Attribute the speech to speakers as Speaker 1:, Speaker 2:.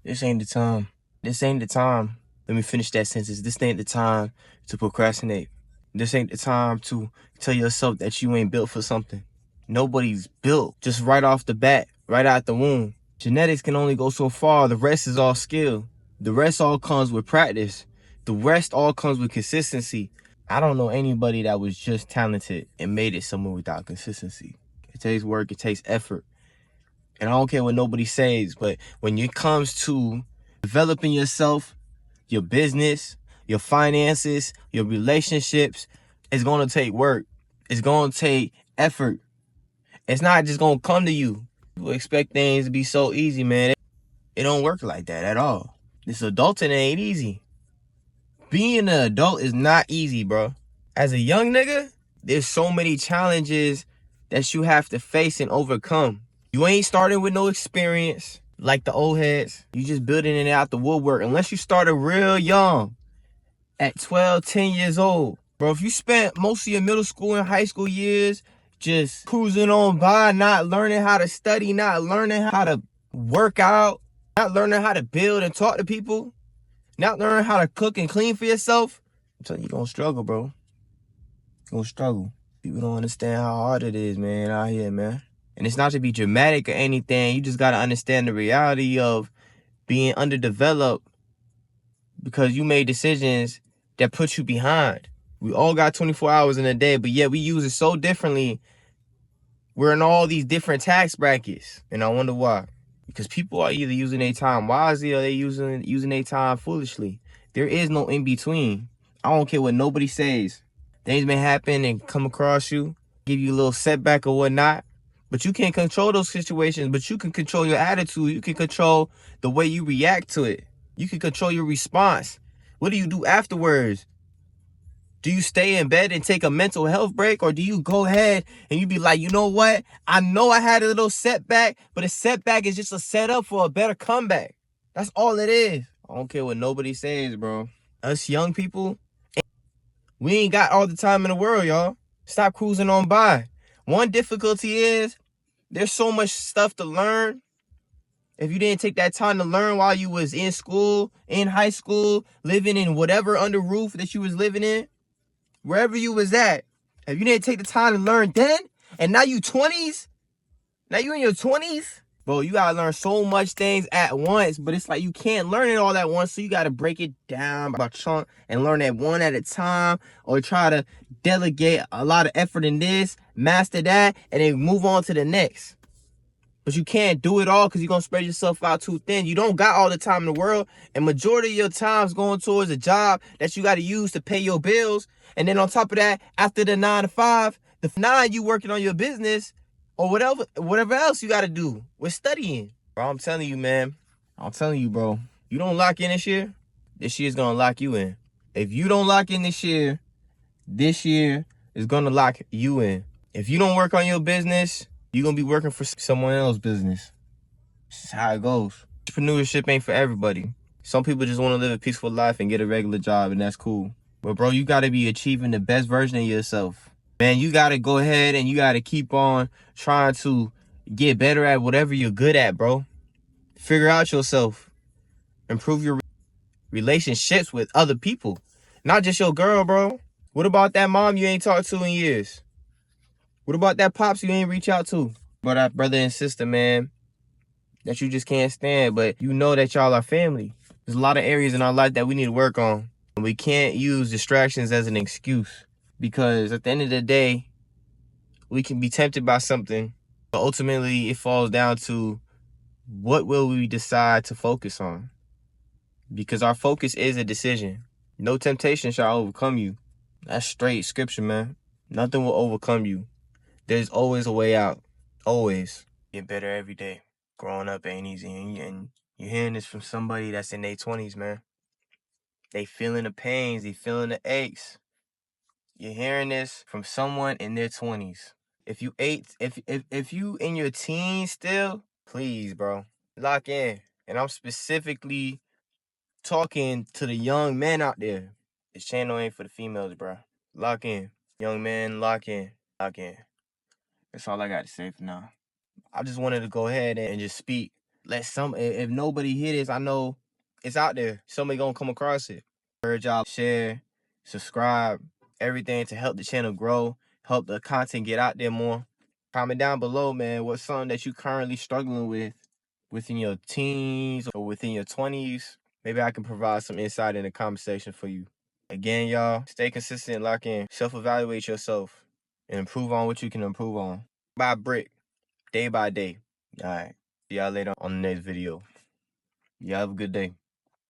Speaker 1: This ain't the time. This ain't the time. Let me finish that sentence. This ain't the time to procrastinate. This ain't the time to tell yourself that you ain't built for something. Nobody's built just right off the bat, right out the womb. Genetics can only go so far. The rest is all skill. The rest all comes with practice. The rest all comes with consistency. I don't know anybody that was just talented and made it somewhere without consistency. It takes work. It takes effort. And I don't care what nobody says, but when it comes to developing yourself, your business, your finances, your relationships, it's going to take work. It's going to take effort. It's not just going to come to you. People expect things to be so easy, man. It don't work like that at all. This adulting ain't easy. Being an adult is not easy, bro. As a young nigga, there's so many challenges that you have to face and overcome. You ain't starting with no experience like the old heads. You just building it out the woodwork. Unless you started real young, at 12, 10 years old. Bro, if you spent most of your middle school and high school years just cruising on by, not learning how to study, not learning how to work out, not learning how to build and talk to people, not learning how to cook and clean for yourself, I'm telling you, you're gonna struggle, bro. You're gonna struggle. People don't understand how hard it is, man, out here, man. And it's not to be dramatic or anything. You just gotta understand the reality of being underdeveloped because you made decisions that put you behind. We all got 24 hours in a day, but yet we use it so differently. We're in all these different tax brackets, and I wonder why. Because people are either using their time wisely or they using their time foolishly. There is no in between. I don't care what nobody says. Things may happen and come across you, give you a little setback or whatnot, but you can't control those situations. But you can control your attitude. You can control the way you react to it. You can control your response. What do you do afterwards? Do you stay in bed and take a mental health break, or do you go ahead and you be like, you know what? I know I had a little setback, but a setback is just a setup for a better comeback. That's all it is. I don't care what nobody says, bro. Us young people, we ain't got all the time in the world, y'all. Stop cruising on by. One difficulty is there's so much stuff to learn. If you didn't take that time to learn while you was in school, in high school, living in whatever under roof that you was living in, wherever you was at, if you didn't take the time to learn then, and now you 20s, now you in your 20s, bro, you gotta learn so much things at once, but it's like you can't learn it all at once, so you gotta break it down by chunk and learn it one at a time, or try to delegate a lot of effort in this, master that, and then move on to the next. But you can't do it all because you're going to spread yourself out too thin. You don't got all the time in the world. And majority of your time's going towards a job that you got to use to pay your bills. And then on top of that, after the 9 to 5, the 9 you working on your business or whatever else you got to do with studying. Bro, I'm telling you, man. I'm telling you, bro. You don't lock in this year's going to lock you in. If you don't lock in this year is going to lock you in. If you don't work on your business, you're going to be working for someone else's business. This is how it goes. Entrepreneurship ain't for everybody. Some people just want to live a peaceful life and get a regular job, and that's cool. But, bro, you got to be achieving the best version of yourself. Man, you got to go ahead and you got to keep on trying to get better at whatever you're good at, bro. Figure out yourself. Improve your relationships with other people. Not just your girl, bro. What about that mom you ain't talked to in years? What about that pops you ain't reach out to? But that brother and sister, man, that you just can't stand, but you know that y'all are family. There's a lot of areas in our life that we need to work on. And we can't use distractions as an excuse. Because at the end of the day, we can be tempted by something. But ultimately, it falls down to what will we decide to focus on? Because our focus is a decision. No temptation shall overcome you. That's straight scripture, man. Nothing will overcome you. There's always a way out. Always. Get better every day. Growing up ain't easy. And you're hearing this from somebody that's in their 20s, man. They feeling the pains. They feeling the aches. You're hearing this from someone in their 20s. If you in your teens still, please, bro, lock in. And I'm specifically talking to the young men out there. This channel ain't for the females, bro. Lock in. Young man, lock in. Lock in. That's all I got to say for now. I just wanted to go ahead and just speak if nobody hear this, I know it's out there. Somebody gonna come across it. Encourage y'all, share, subscribe, everything to help the channel grow, help the content get out there more. Comment down below, man, what's something that you currently struggling with within your teens or within your 20s. Maybe I can provide some insight in the conversation for you. Again, y'all, stay consistent, lock in, self-evaluate yourself, and improve on what you can improve on. By brick, day by day. All right. See y'all later on the next video. Y'all have a good day.